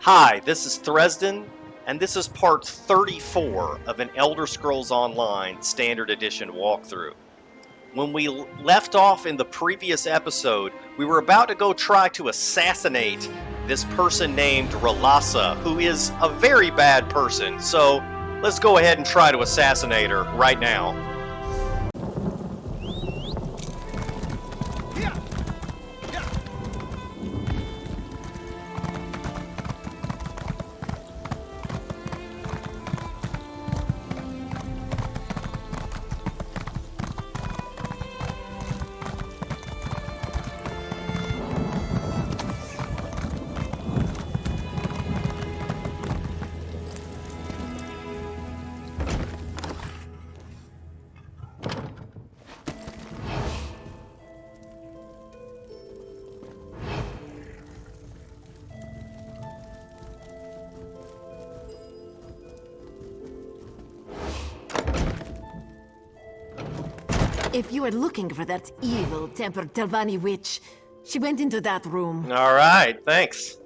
Hi, this is Thresden, and this is part 34 of an Elder Scrolls Online Standard Edition walkthrough. When we left off in the previous episode, we were about to go try to assassinate this person named Ralasa, who is a very bad person, so let's go ahead and try to assassinate her right now. If you are looking for that evil-tempered Telvanni witch, she went into that room. All right, thanks.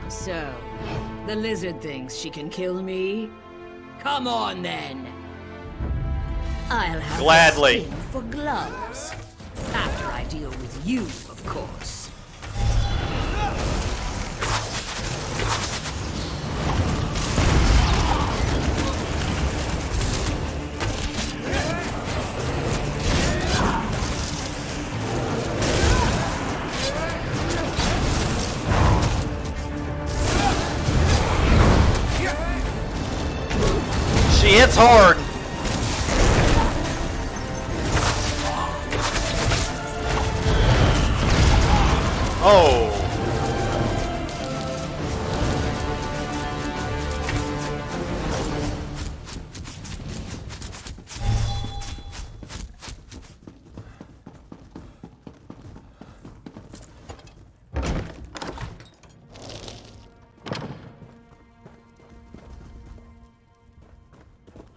So, the lizard thinks she can kill me? Come on, then. I'll have Gladly. skin for gloves. After I deal with you, of course. She hits hard. Oh.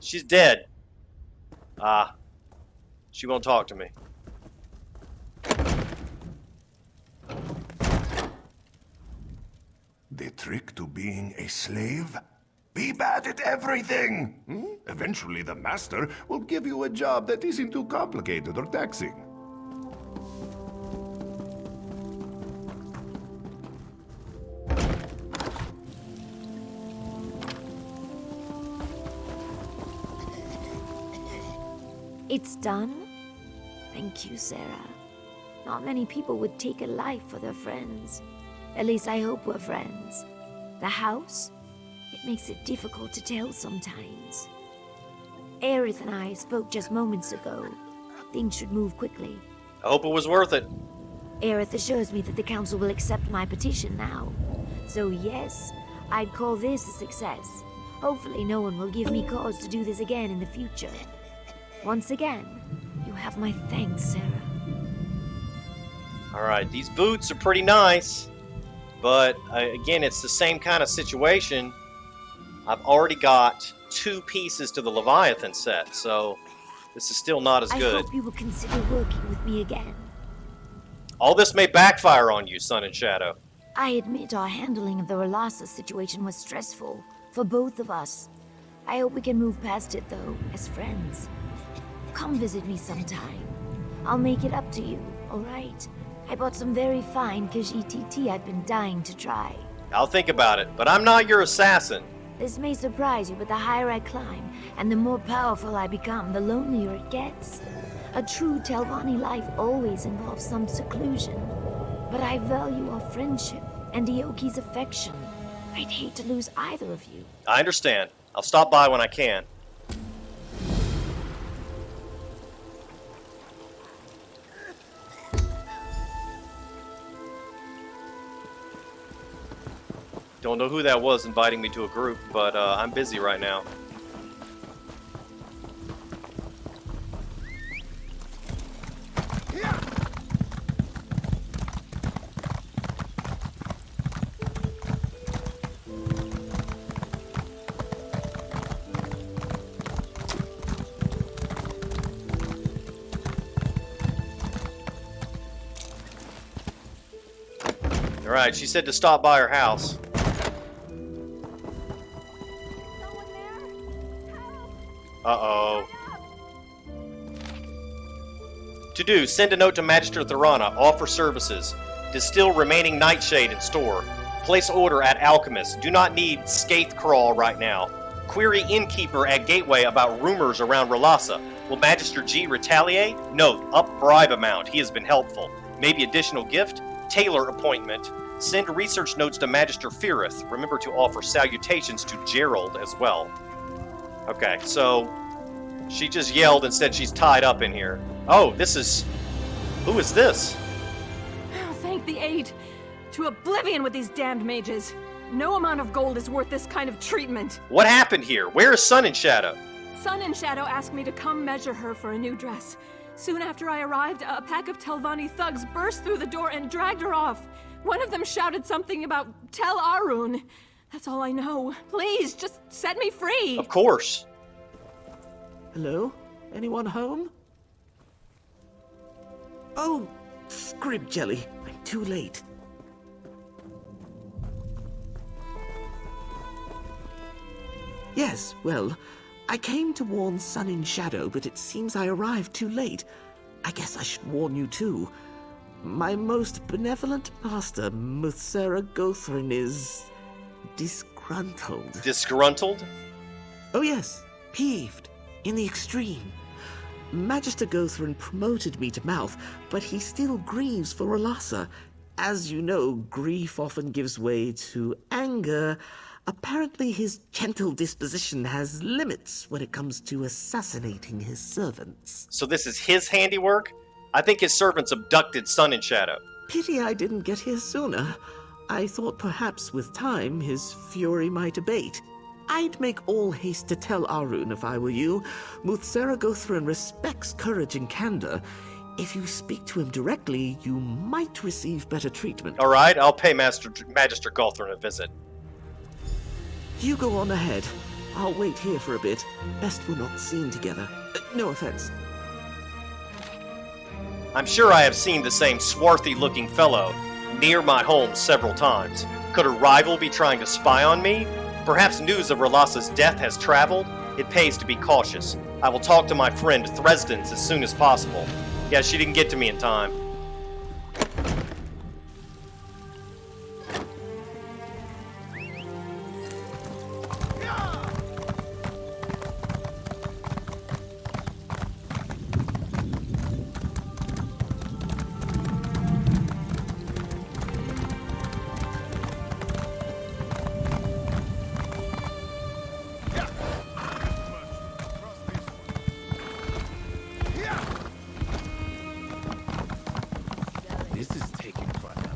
She's dead. She won't talk to me. The trick to being a slave? Be bad at everything! Eventually the master will give you a job that isn't too complicated or taxing. It's done? Thank you, Sarah. Not many people would take a life for their friends. At least I hope we're friends. The house? It makes it difficult to tell sometimes. Arith and I spoke just moments ago. Things should move quickly. I hope it was worth it. Arith assures me that the council will accept my petition now. So yes, I'd call this a success. Hopefully no one will give me cause to do this again in the future. Once again, you have my thanks, Sarah. Alright, these boots are pretty nice. But, again, it's the same kind of situation. I've already got 2 pieces to the Leviathan set, so this is still not as good. I hope you will consider working with me again. All this may backfire on you, Sun and Shadow. I admit our handling of the Ralasa situation was stressful, for both of us. I hope we can move past it, though, as friends. Come visit me sometime. I'll make it up to you, alright? I bought some very fine Khajiit tea I've been dying to try. I'll think about it, but I'm not your assassin. This may surprise you, but the higher I climb, and the more powerful I become, the lonelier it gets. A true Telvanni life always involves some seclusion. But I value our friendship, and Ioki's affection. I'd hate to lose either of you. I understand. I'll stop by when I can. Don't know who that was inviting me to a group, but I'm busy right now. Alright, she said to stop by her house. Uh-oh. To do, send a note to Magister Tharana, offer services. Distill remaining nightshade in store. Place order at Alchemist. Do not need Scathe Crawl right now. Query Innkeeper at Gateway about rumors around Ralasa. Will Magister G retaliate? Note, up bribe amount. He has been helpful. Maybe additional gift? Tailor appointment. Send research notes to Magister Firith. Remember to offer salutations to Gerald as well. Okay, so she just yelled and said she's tied up in here. Oh, this is... Who is this? Oh, thank the aid. To oblivion with these damned mages. No amount of gold is worth this kind of treatment. What happened here? Where is Sun and Shadow? Sun and Shadow asked me to come measure her for a new dress. Soon after I arrived, a pack of Telvanni thugs burst through the door and dragged her off. One of them shouted something about Tel Arun. That's all I know. Please, just set me free. Of course. Hello? Anyone home? Oh, Scrib Jelly. I'm too late. Yes, well, I came to warn Sun in Shadow, but it seems I arrived too late. I guess I should warn you too. My most benevolent master, Muthsera Gothren, is... disgruntled. Disgruntled? Oh yes, peeved. In the extreme. Magister Gothren promoted me to mouth, but he still grieves for Ralasa. As you know, grief often gives way to anger. Apparently his gentle disposition has limits when it comes to assassinating his servants. So this is his handiwork? I think his servants abducted Sun and Shadow. Pity I didn't get here sooner. I thought perhaps with time his fury might abate. I'd make all haste to tell Arun if I were you. Muthsera Gothren respects courage and candor. If you speak to him directly, you might receive better treatment. Alright, I'll pay Magister Gothren a visit. You go on ahead. I'll wait here for a bit. Best we're not seen together. No offense. I'm sure I have seen the same swarthy-looking fellow near my home several times. Could a rival be trying to spy on me? Perhaps news of Ralasa's death has traveled? It pays to be cautious. I will talk to my friend Thresdens as soon as possible. Yeah, she didn't get to me in time. This is taking forever.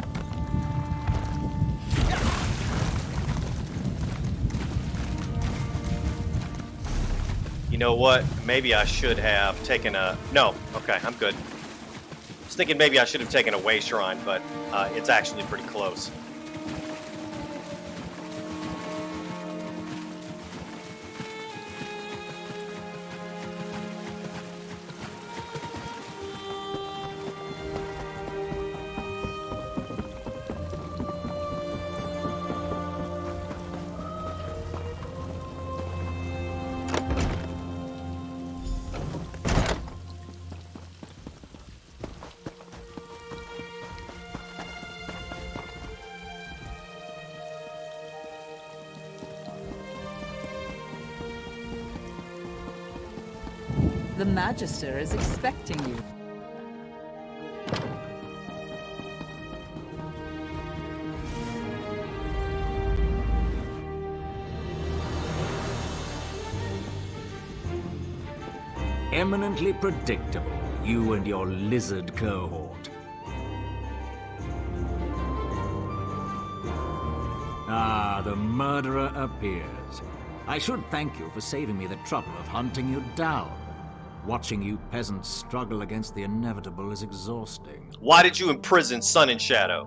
You know what? Maybe I should have taken a... No. Okay, I'm good. I was thinking maybe I should have taken a way shrine, but it's actually pretty close. The Magister is expecting you. Eminently predictable, you and your lizard cohort. Ah, the murderer appears. I should thank you for saving me the trouble of hunting you down. Watching you peasants struggle against the inevitable is exhausting. Why did you imprison Sun and Shadow?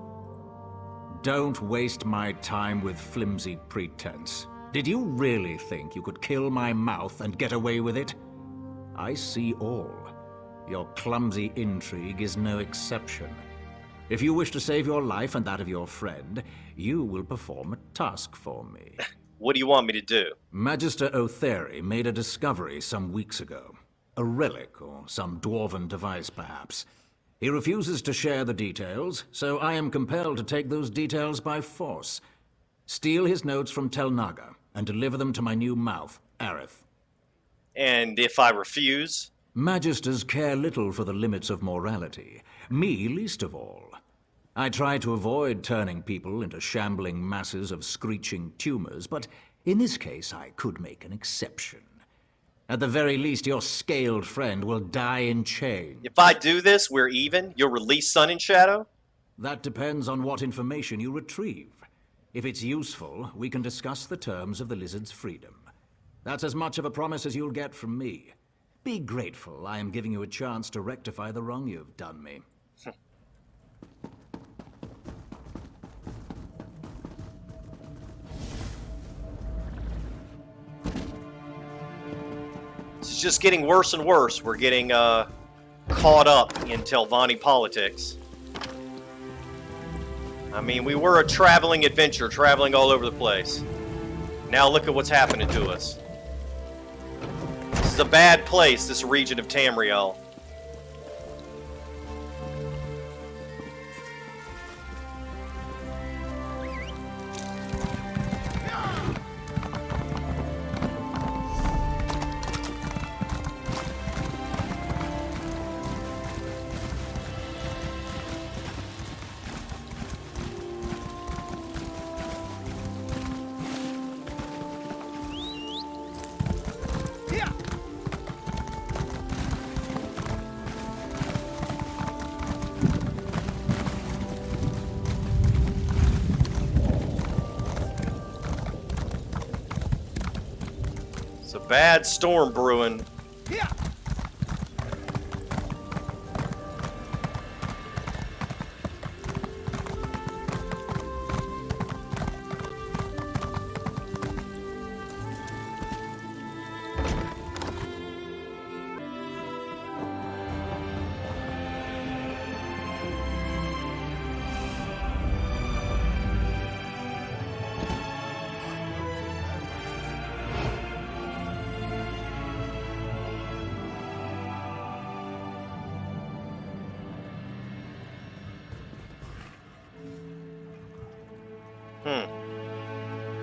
Don't waste my time with flimsy pretense. Did you really think you could kill my mouth and get away with it? I see all. Your clumsy intrigue is no exception. If you wish to save your life and that of your friend, you will perform a task for me. What do you want me to do? Magister Otheri made a discovery some weeks ago. A relic, or some dwarven device, perhaps. He refuses to share the details, so I am compelled to take those details by force. Steal his notes from Tel Naga, and deliver them to my new mouth, Arith. And if I refuse? Magisters care little for the limits of morality. Me least of all. I try to avoid turning people into shambling masses of screeching tumors, but in this case I could make an exception. At the very least, your scaled friend will die in chains. If I do this, we're even? You'll release Sun and Shadow? That depends on what information you retrieve. If it's useful, we can discuss the terms of the lizard's freedom. That's as much of a promise as you'll get from me. Be grateful I am giving you a chance to rectify the wrong you've done me. It's just getting worse and worse. We're getting caught up in Telvanni politics. I mean, we were a traveling adventure, traveling all over the place. Now look at what's happening to us. This is a bad place, this region of Tamriel. Bad storm brewing.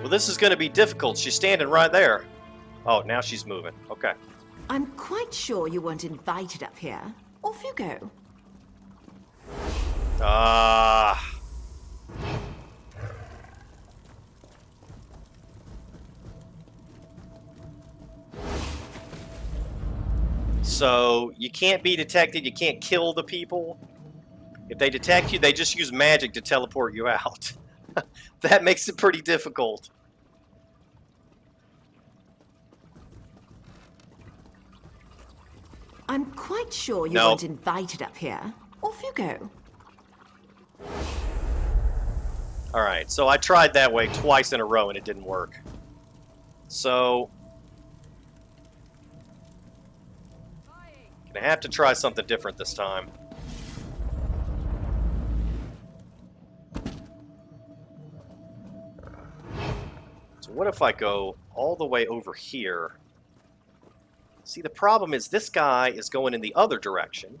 Well, this is going to be difficult. She's standing right there. Oh, now she's moving. Okay. I'm quite sure you weren't invited up here. Off you go. So, you can't be detected, you can't kill the people. If they detect you, they just use magic to teleport you out. That makes it pretty difficult. I'm quite sure you weren't invited up here. Off you go. Alright, so I tried that way twice in a row and it didn't work. So... gonna have to try something different this time. So what if I go all the way over here? See, the problem is this guy is going in the other direction.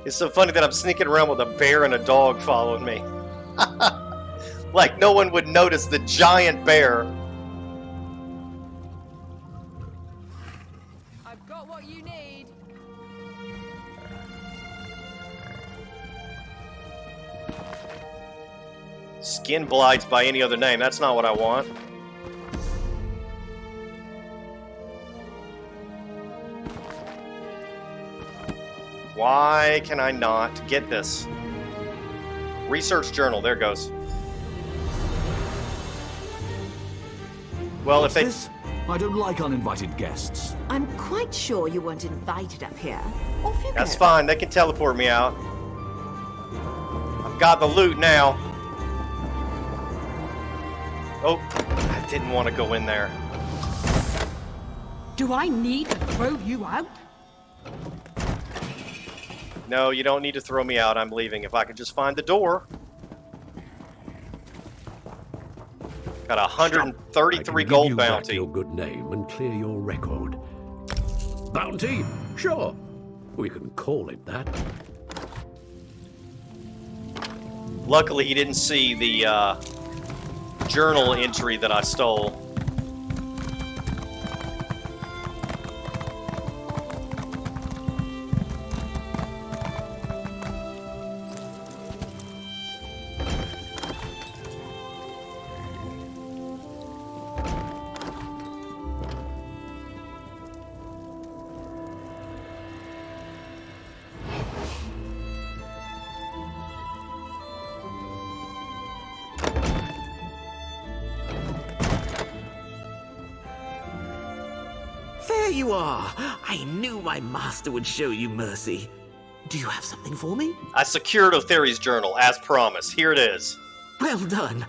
It's so funny that I'm sneaking around with a bear and a dog following me. Like no one would notice the giant bear. I've got what you need. Skin blights by any other name. That's not what I want. Why can I not get this? Research journal, there it goes. Well, What's if they... this? I don't like uninvited guests. I'm quite sure you weren't invited up here. Off you That's go. fine, they can teleport me out. I've got the loot now. Oh, I didn't want to go in there. Do I need to throw you out? No, you don't need to throw me out. I'm leaving. If I could just find the door. Got 133 gold bounty. Your good name and clear your record. Bounty? Sure. We can call it that. Luckily, he didn't see the journal entry that I stole. There you are! I knew my master would show you mercy. Do you have something for me? I secured Otheri's journal, as promised. Here it is. Well done.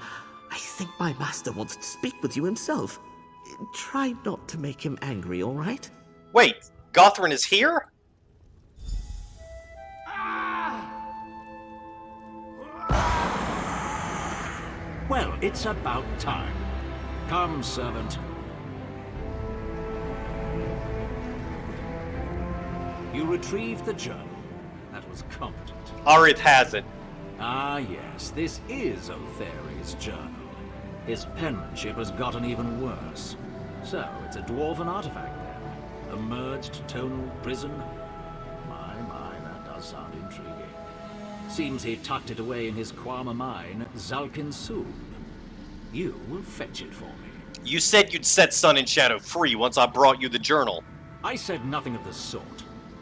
I think my master wants to speak with you himself. Try not to make him angry, all right? Wait, Gothren is here? Well, it's about time. Come, servant. You retrieved the journal. That was competent. Arith has it. Ah, yes, this is Otheri's journal. His penmanship has gotten even worse. So, it's a dwarven artifact then. A merged tonal prism? My, that does sound intriguing. Seems he tucked it away in his Kwama mine, Zalkin Soon. You will fetch it for me. You said you'd set Sun and Shadow free once I brought you the journal. I said nothing of the sort.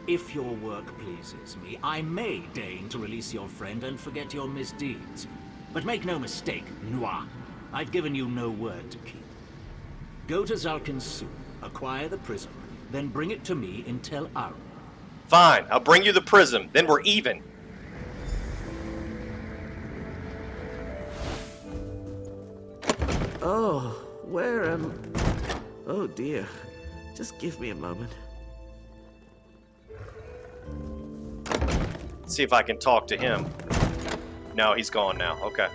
If your work pleases me, I may deign to release your friend and forget your misdeeds. But make no mistake, Noir. I've given you no word to keep. Go to Zalkin Soon, acquire the prism, then bring it to me in Tel Aru. Fine, I'll bring you the prism, then we're even. Oh, where am... Oh dear. Just give me a moment. See if I can talk to him. No, he's gone now. Okay.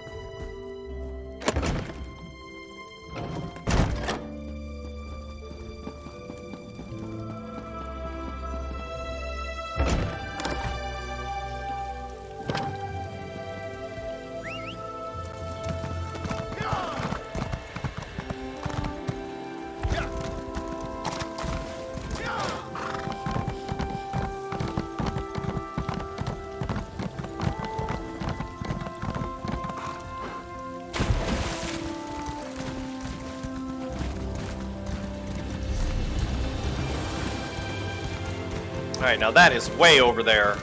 Alright, now that is way over there.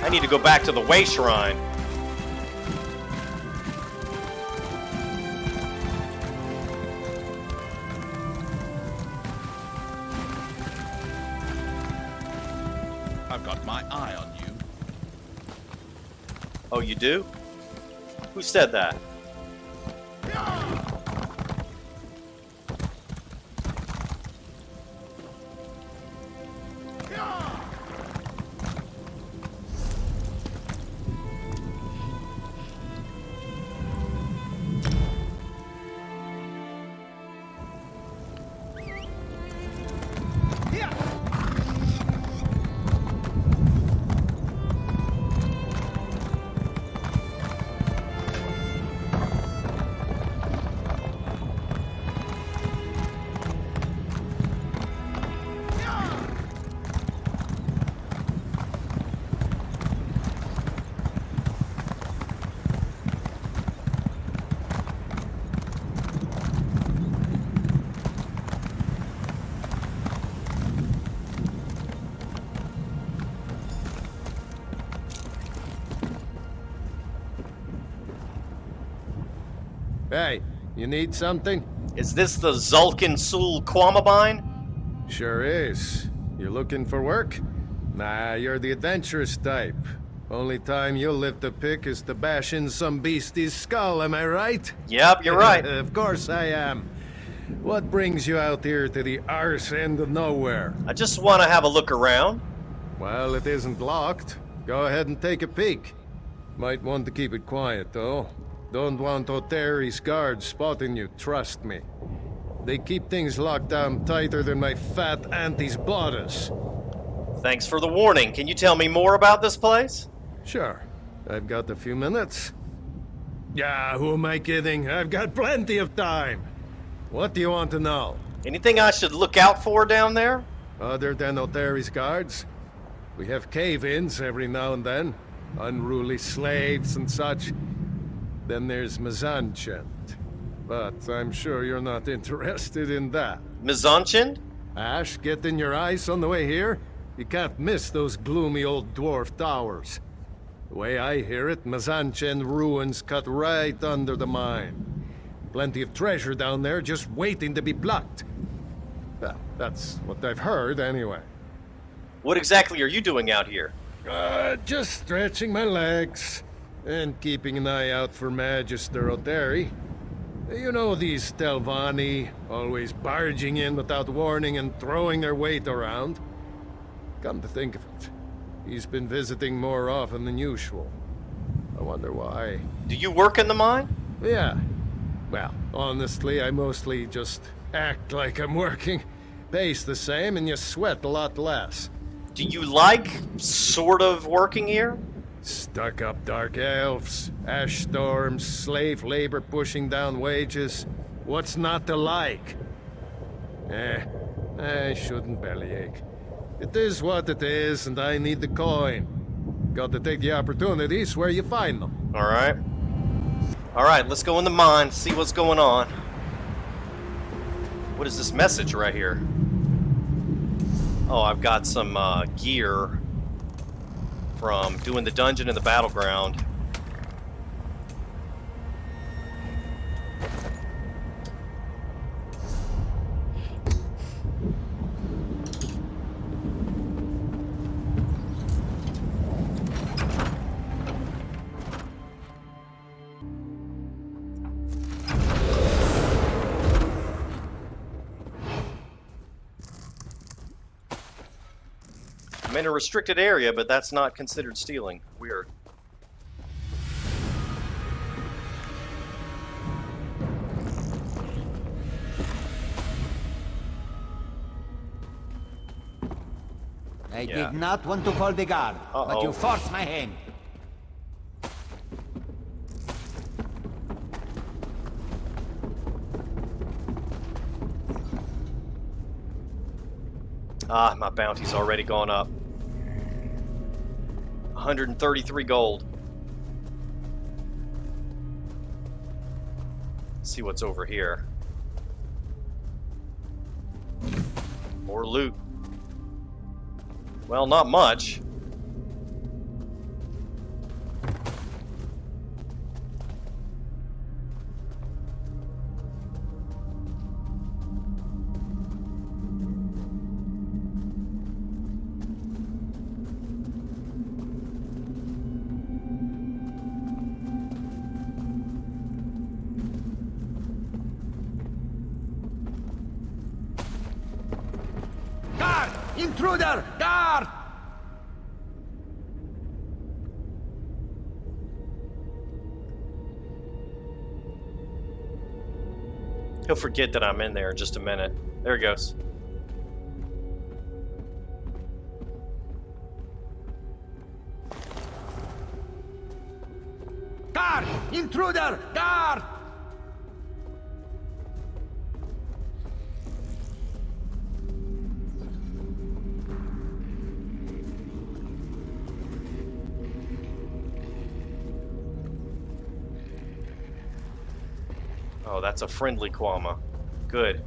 I need to go back to the Way Shrine. I've got my eye on you. Oh, you do? Who said that? Hey, you need something? Is this the Zulkin Sul Quamabine? Sure is. You looking for work? Nah, you're the adventurous type. Only time you'll lift a pick is to bash in some beastie's skull, am I right? Yep, you're right. Of course I am. What brings you out here to the arse end of nowhere? I just want to have a look around. Well, it isn't locked. Go ahead and take a peek. Might want to keep it quiet, though. Don't want O'Terry's guards spotting you, trust me. They keep things locked down tighter than my fat auntie's bodice. Thanks for the warning. Can you tell me more about this place? Sure. I've got a few minutes. Yeah, who am I kidding? I've got plenty of time. What do you want to know? Anything I should look out for down there? Other than O'Terry's guards? We have cave-ins every now and then. Unruly slaves and such. Then there's Mizanchend. But I'm sure you're not interested in that. Mizanchend? Ash, get in your eyes on the way here. You can't miss those gloomy old dwarf towers. The way I hear it, Mizanchend ruins cut right under the mine. Plenty of treasure down there just waiting to be plucked. Well, that's what I've heard anyway. What exactly are you doing out here? Just stretching my legs and keeping an eye out for Magister O'Terry. You know these Telvanni, always barging in without warning and throwing their weight around. Come to think of it, he's been visiting more often than usual. I wonder why. Do you work in the mine? Yeah. Well, honestly, I mostly just act like I'm working. Pays the same and you sweat a lot less. Do you like sort of working here? Stuck-up dark elves, ash storms, slave labor pushing down wages. What's not to like? I shouldn't bellyache. It is what it is, and I need the coin. Got to take the opportunities where you find them. Alright. Alright, let's go in the mine, see what's going on. What is this message right here? Oh, I've got some gear from doing the dungeon in the battleground. I'm in a restricted area, but that's not considered stealing. Weird. I did not want to call the guard, but you forced my hand. Ah, my bounty's already gone up. 133 gold. Let's see what's over here. More loot. Well, not much. Intruder! Guard! He'll forget that I'm in there in just a minute. There he goes. Guard! Intruder! Guard! Oh, that's a friendly Quama. Good.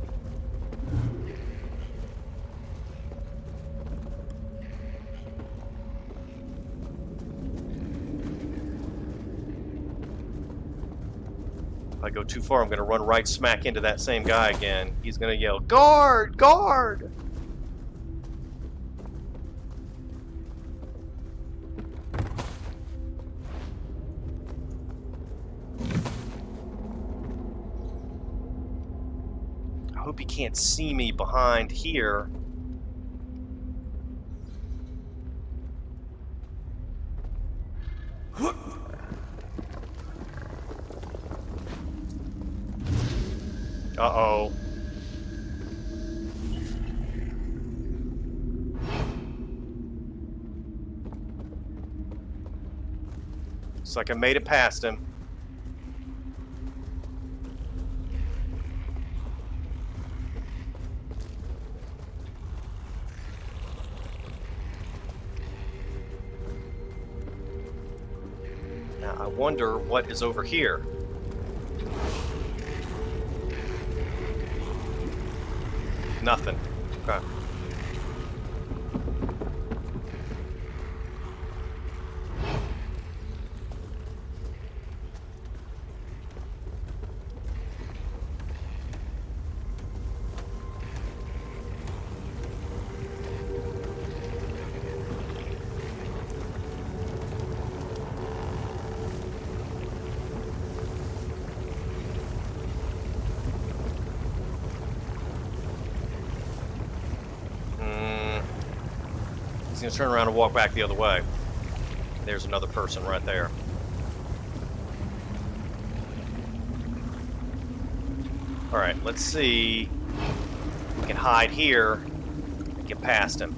If I go too far, I'm going to run right smack into that same guy again. He's going to yell, "Guard! Guard!" I hope he can't see me behind here. Uh-oh. Looks like I made it past him. Now, I wonder what is over here. Nothing. Okay. He's going to turn around and walk back the other way. There's another person right there. Alright, let's see. We can hide here. Get past him.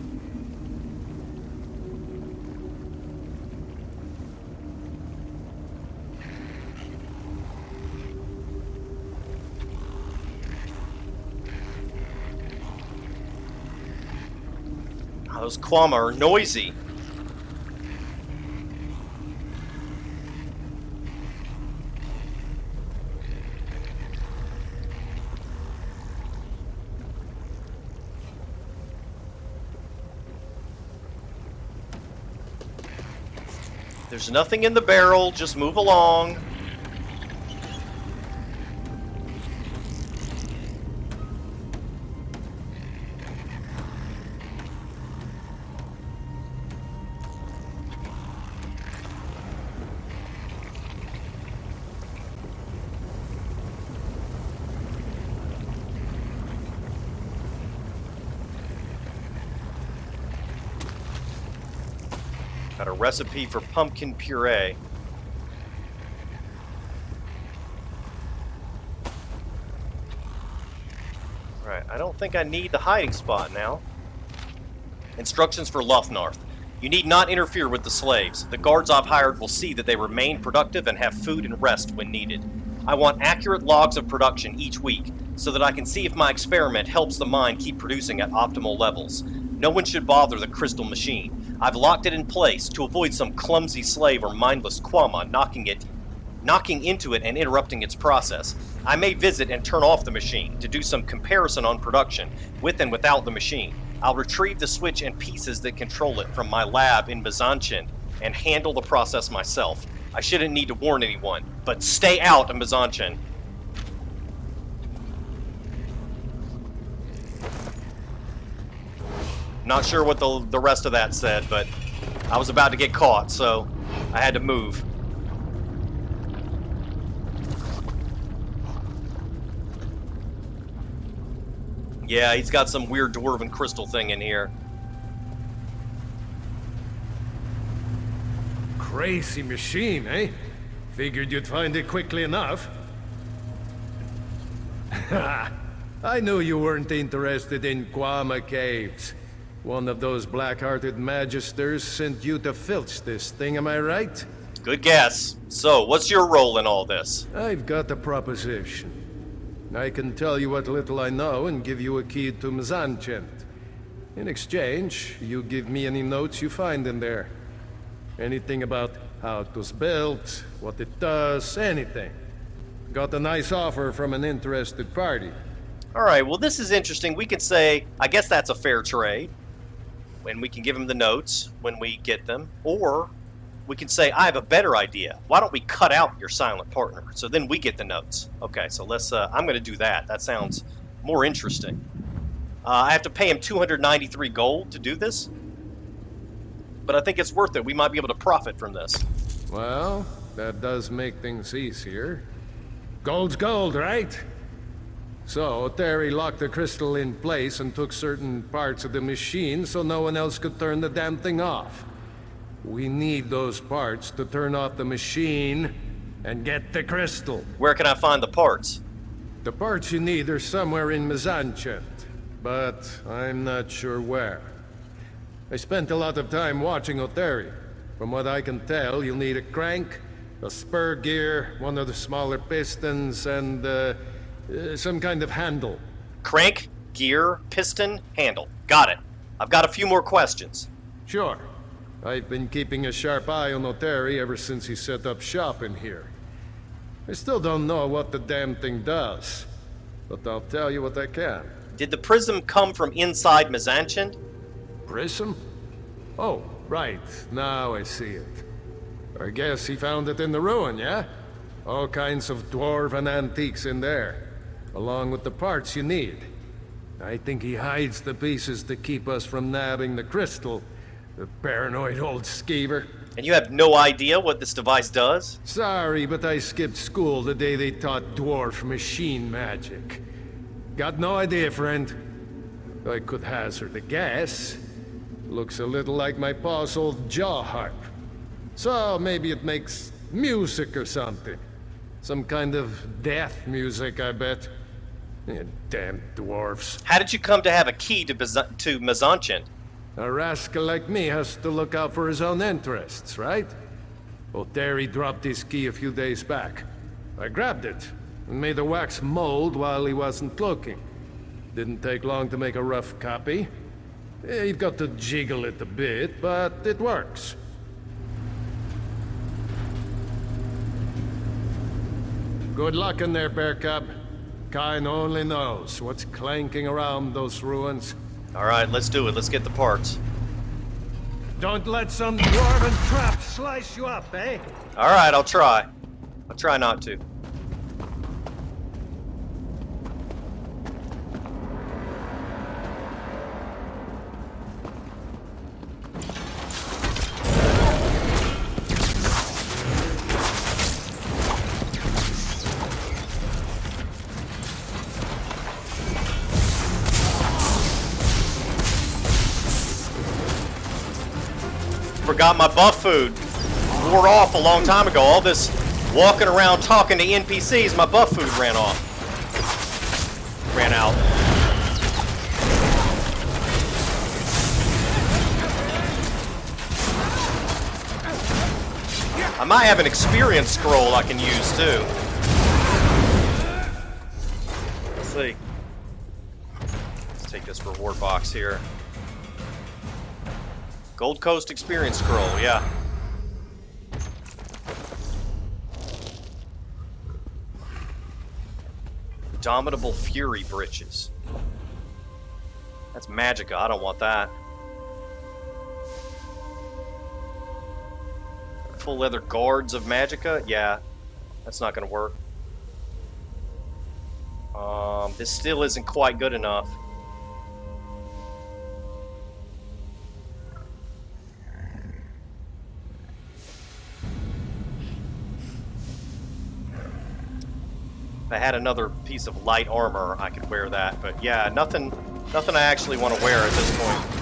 Those Kwama are noisy. There's nothing in the barrel, just move along. Got a recipe for pumpkin puree. Alright, I don't think I need the hiding spot now. Instructions for Lothnarth. You need not interfere with the slaves. The guards I've hired will see that they remain productive and have food and rest when needed. I want accurate logs of production each week, so that I can see if my experiment helps the mine keep producing at optimal levels. No one should bother the crystal machine. I've locked it in place to avoid some clumsy slave or mindless Kwama knocking into it and interrupting its process. I may visit and turn off the machine to do some comparison on production, with and without the machine. I'll retrieve the switch and pieces that control it from my lab in Byzantium and handle the process myself. I shouldn't need to warn anyone, but stay out of Byzantium. Not sure what the rest of that said, but I was about to get caught, so I had to move. Yeah, he's got some weird dwarven crystal thing in here. Crazy machine, eh? Figured you'd find it quickly enough. I knew you weren't interested in Kwama Caves. One of those black-hearted magisters sent you to filch this thing, am I right? Good guess. So, what's your role in all this? I've got a proposition. I can tell you what little I know and give you a key to Mzanchent. In exchange, you give me any notes you find in there. Anything about how it was built, what it does, anything. Got a nice offer from an interested party. Alright, well this is interesting. We could say, I guess that's a fair trade. And we can give him the notes when we get them. Or we can say, I have a better idea. Why don't we cut out your silent partner? So then we get the notes. Okay, so let's, I'm going to do that. That sounds more interesting. I have to pay him 293 gold to do this. But I think it's worth it. We might be able to profit from this. Well, that does make things easier. Gold's gold, right? So, Terry locked the crystal in place and took certain parts of the machine so no one else could turn the damn thing off. We need those parts to turn off the machine and get the crystal. Where can I find the parts? The parts you need are somewhere in Mizanchent, but I'm not sure where. I spent a lot of time watching Oteri. From what I can tell, you'll need a crank, a spur gear, one of the smaller pistons, and some kind of handle. Crank, gear, piston, handle. Got it. I've got a few more questions. Sure. I've been keeping a sharp eye on Oteri ever since he set up shop in here. I still don't know what the damn thing does, but I'll tell you what I can. Did the prism come from inside Mizanchent? Prism? Oh, right. Now I see it. I guess he found it in the ruin, yeah? All kinds of dwarven antiques in there, along with the parts you need. I think he hides the pieces to keep us from nabbing the crystal. The paranoid old skeever. And you have no idea what this device does? Sorry, but I skipped school the day they taught dwarf machine magic. Got no idea, friend. I could hazard a guess. Looks a little like my pa's old jaw harp. So maybe it makes music or something. Some kind of death music, I bet. Yeah, damn dwarfs. How did you come to have a key to Mizanchent? A rascal like me has to look out for his own interests, right? Oteri dropped his key a few days back. I grabbed it and made a wax mold while he wasn't looking. Didn't take long to make a rough copy. You've got to jiggle it a bit, but it works. Good luck in there, Bear Cub. Kine only knows what's clanking around those ruins. Alright, let's do it. Let's get the parts. Don't let some dwarven trap slice you up, eh? Alright, I'll try. I'll try not to. Forgot my buff food. Wore off a long time ago. All this walking around talking to NPCs, my buff food ran off. Ran out. I might have an experience scroll I can use too. Let's see. Let's take this reward box here. Gold Coast Experience Scroll, yeah. Indomitable Fury Breeches. That's Magicka, I don't want that. Full leather guards of Magicka? Yeah, that's not gonna work. This still isn't quite good enough. If I had another piece of light armor, I could wear that. But yeah, nothing I actually want to wear at this point.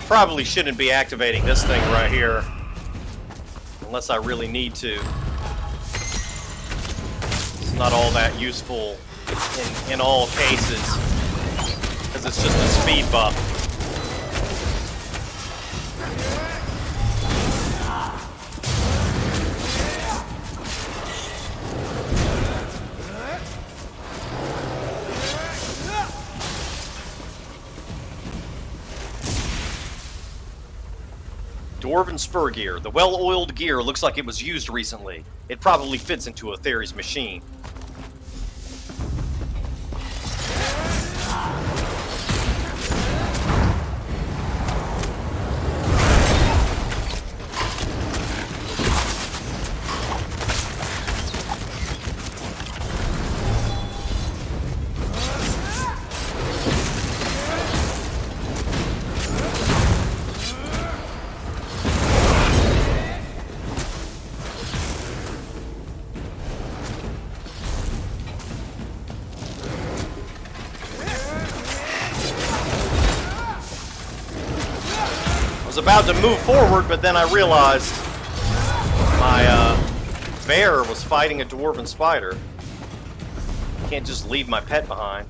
Probably shouldn't be activating this thing right here. Unless I really need to. It's not all that useful in all cases. Because it's just a speed buff. Dwarven spur gear. The well-oiled gear looks like it was used recently. It probably fits into Aetheri's machine. About to move forward, but then I realized my bear was fighting a dwarven spider. Can't just leave my pet behind.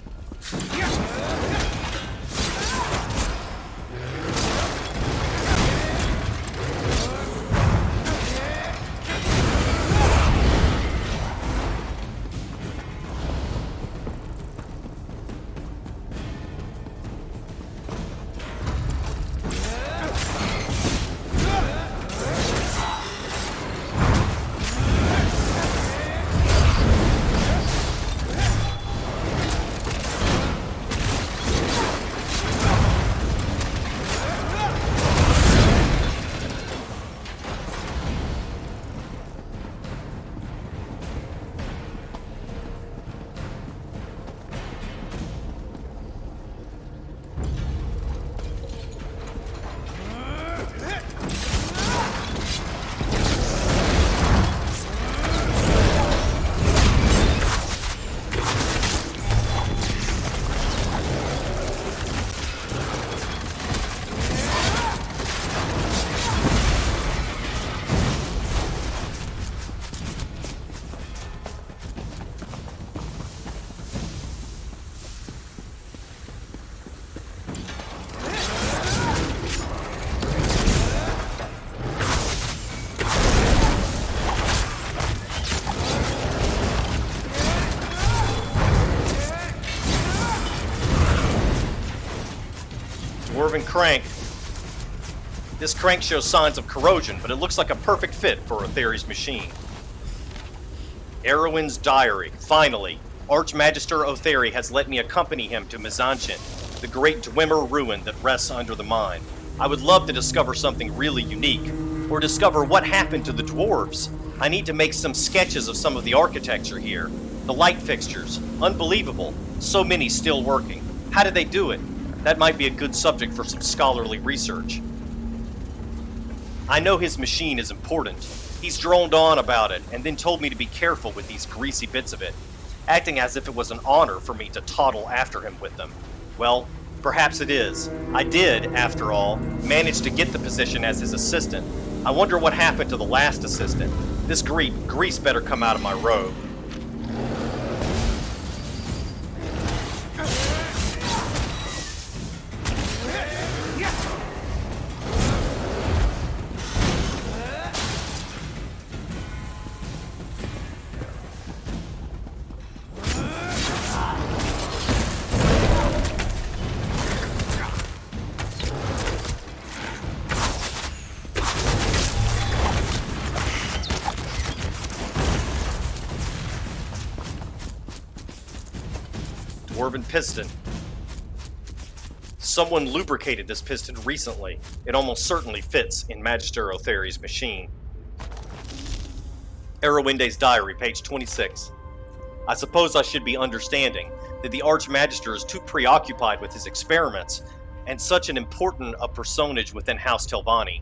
Dwarven crank. This crank shows signs of corrosion, but it looks like a perfect fit for Aetheri's machine. Erwin's diary. Finally, Archmagister Aetheri has let me accompany him to Mizanchen, the great Dwemer ruin that rests under the mine. I would love to discover something really unique, or discover what happened to the dwarves. I need to make some sketches of some of the architecture here. The light fixtures. Unbelievable. So many still working. How did they do it? That might be a good subject for some scholarly research. I know his machine is important. He's droned on about it, and then told me to be careful with these greasy bits of it, acting as if it was an honor for me to toddle after him with them. Well, perhaps it is. I did, after all, manage to get the position as his assistant. I wonder what happened to the last assistant. This grease better come out of my robe. Dwarven piston. Someone lubricated this piston recently. It almost certainly fits in Magister Aetheri's machine. Erwin's diary, page 26. I suppose I should be understanding that the Archmagister is too preoccupied with his experiments and such an important a personage within House Telvanni.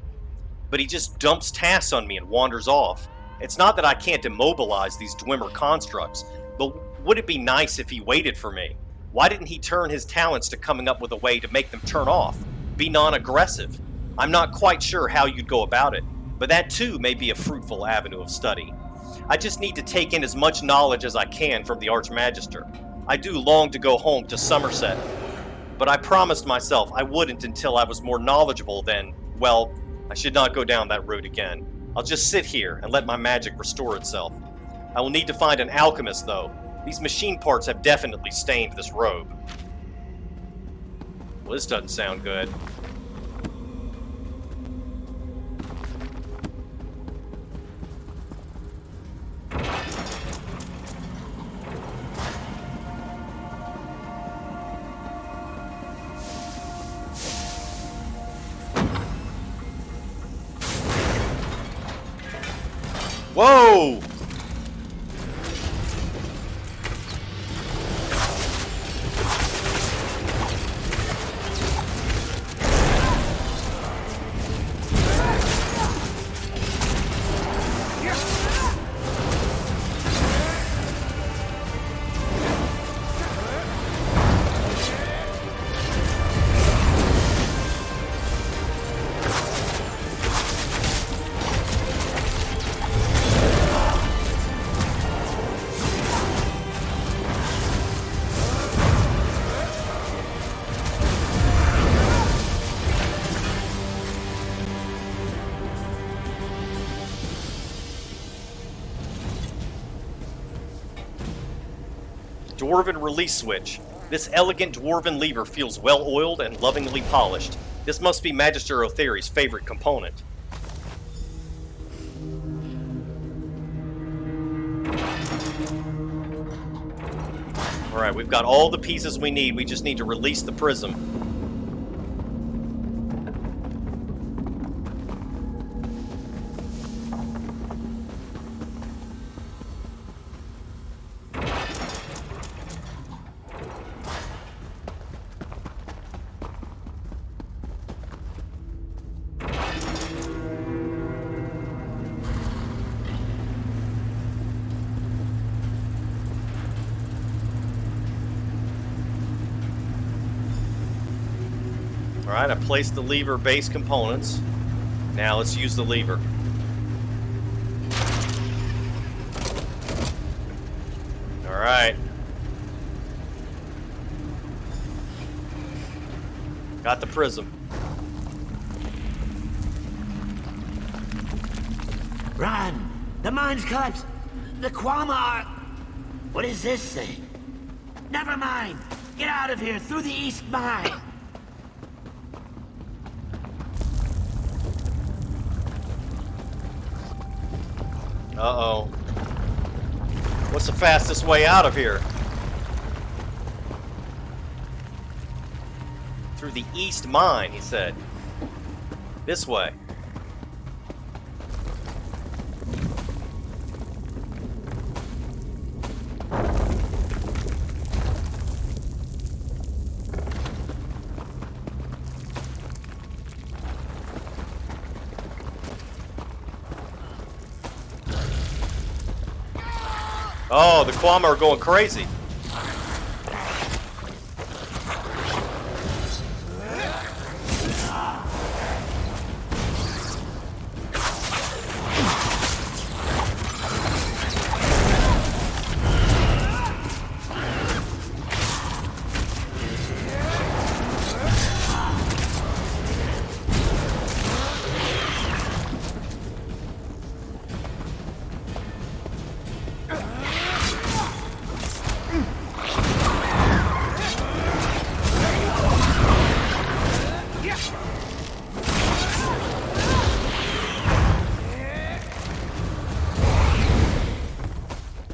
But he just dumps tasks on me and wanders off. It's not that I can't immobilize these Dwemer constructs, but would it be nice if he waited for me? Why didn't he turn his talents to coming up with a way to make them turn off? Be non-aggressive? I'm not quite sure how you'd go about it, but that too may be a fruitful avenue of study. I just need to take in as much knowledge as I can from the Archmagister. I do long to go home to Somerset, but I promised myself I wouldn't until I was more knowledgeable then, well, I should not go down that road again. I'll just sit here and let my magic restore itself. I will need to find an alchemist, though. These machine parts have definitely stained this robe. Well, this doesn't sound good. Whoa! Dwarven release switch. This elegant dwarven lever feels well oiled and lovingly polished. This must be Magister Otheri's favorite component. Alright, we've got all the pieces we need. We just need to release the prism. Alright, I placed the lever base components. Now let's use the lever. Alright. Got the prism. Run! The mine's collapsed! The Kwama are... What is this thing? Never mind! Get out of here, through the east mine! Uh-oh. What's the fastest way out of here? Through the east mine, he said. This way. Oh, the Kwama are going crazy.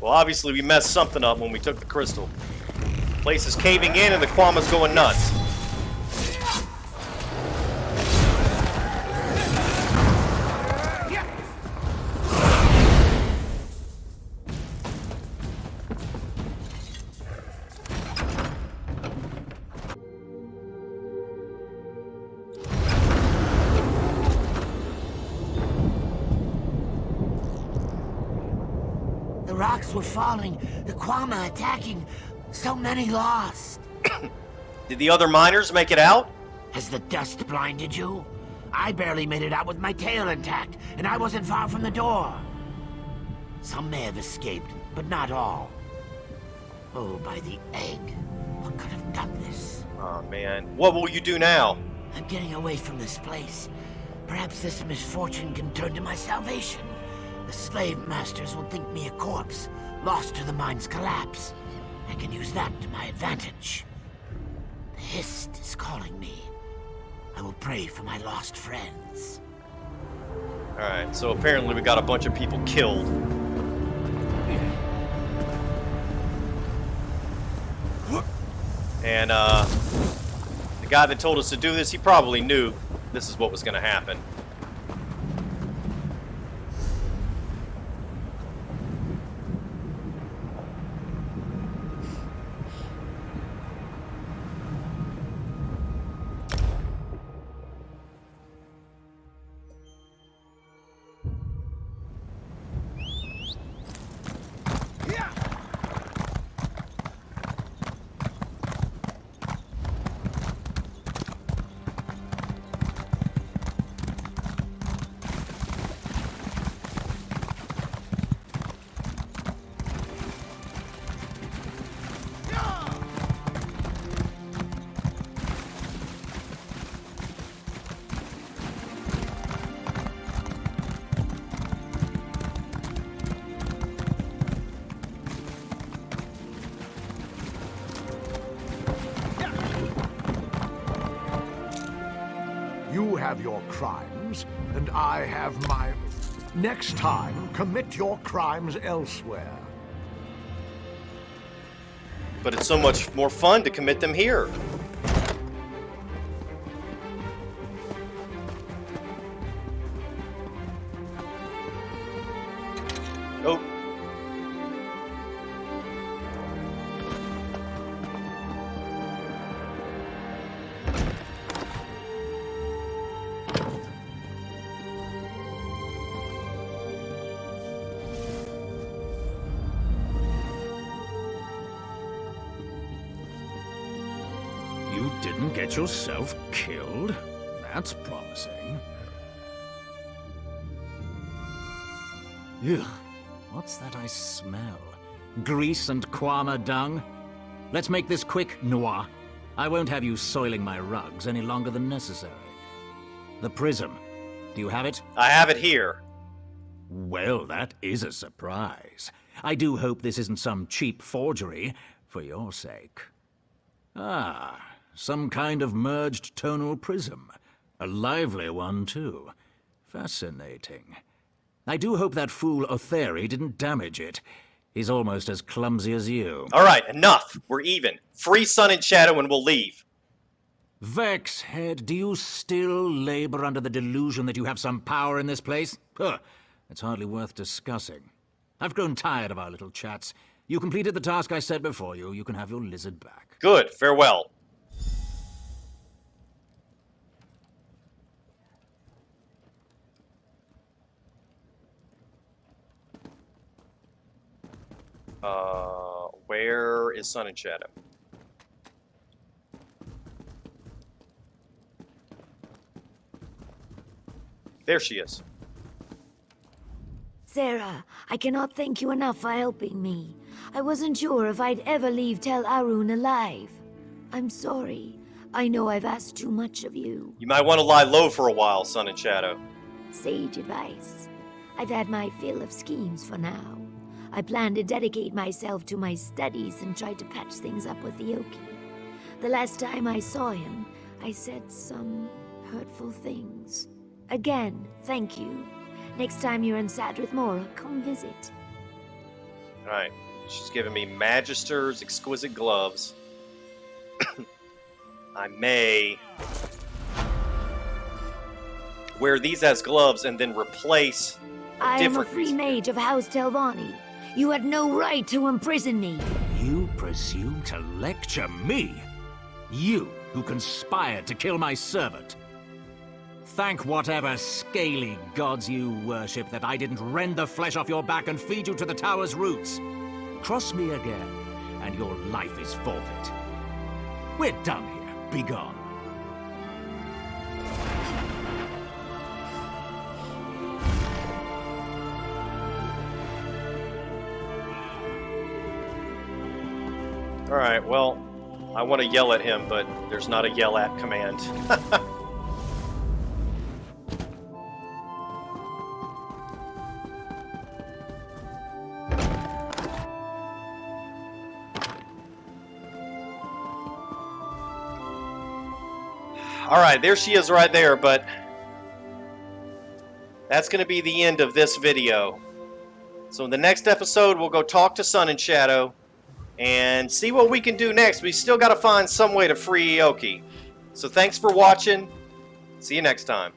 Well, obviously we messed something up when we took the crystal. Place is caving in and the Kwama's going nuts. The rocks were falling, the Kwama attacking. So many lost. Did the other miners make it out? Has the dust blinded you? I barely made it out with my tail intact, and I wasn't far from the door. Some may have escaped, but not all. Oh, by the egg. What could have done this? Oh, man. What will you do now? I'm getting away from this place. Perhaps this misfortune can turn to my salvation. The slave masters will think me a corpse, lost to the mine's collapse. I can use that to my advantage. The Hist is calling me. I will pray for my lost friends. Alright, so apparently we got a bunch of people killed. And, the guy that told us to do this, he probably knew this is what was going to happen. You have your crimes, and I have mine. Next time, commit your crimes elsewhere. But it's so much more fun to commit them here. Oh. You didn't get yourself killed? That's promising. Ugh, what's that I smell? Grease and Kwama dung? Let's make this quick, Noir. I won't have you soiling my rugs any longer than necessary. The prism. Do you have it? I have it here. Well, that is a surprise. I do hope this isn't some cheap forgery, for your sake. Ah, some kind of merged tonal prism. A lively one, too. Fascinating. I do hope that fool Otheri didn't damage it. He's almost as clumsy as you. All right, enough. We're even. Free Sun and Shadow and we'll leave. Vexhead, do you still labor under the delusion that you have some power in this place? Huh, it's hardly worth discussing. I've grown tired of our little chats. You completed the task I set before you. You can have your lizard back. Good. Farewell. Where is Sun and Shadow? There she is. Sarah, I cannot thank you enough for helping me. I wasn't sure if I'd ever leave Tel Arun alive. I'm sorry. I know I've asked too much of you. You might want to lie low for a while, Sun and Shadow. Sage advice. I've had my fill of schemes for now. I plan to dedicate myself to my studies and try to patch things up with the Oki. The last time I saw him, I said some hurtful things. Again, thank you. Next time you're in Sadrith Mora, come visit. Alright, she's giving me Magister's exquisite gloves. I may wear these as gloves and then replace I am a free mage of House Telvanni. You had no right to imprison me. You presume to lecture me? You, who conspired to kill my servant. Thank whatever scaly gods you worship that I didn't rend the flesh off your back and feed you to the tower's roots. Cross me again, and your life is forfeit. We're done here. Be gone. Alright, well, I want to yell at him, but there's not a yell at command. Alright, there she is right there, but that's going to be the end of this video. So in the next episode, we'll go talk to Sun and Shadow and see what we can do next. We still got to find some way to free Aoki. So thanks for watching. See you next time.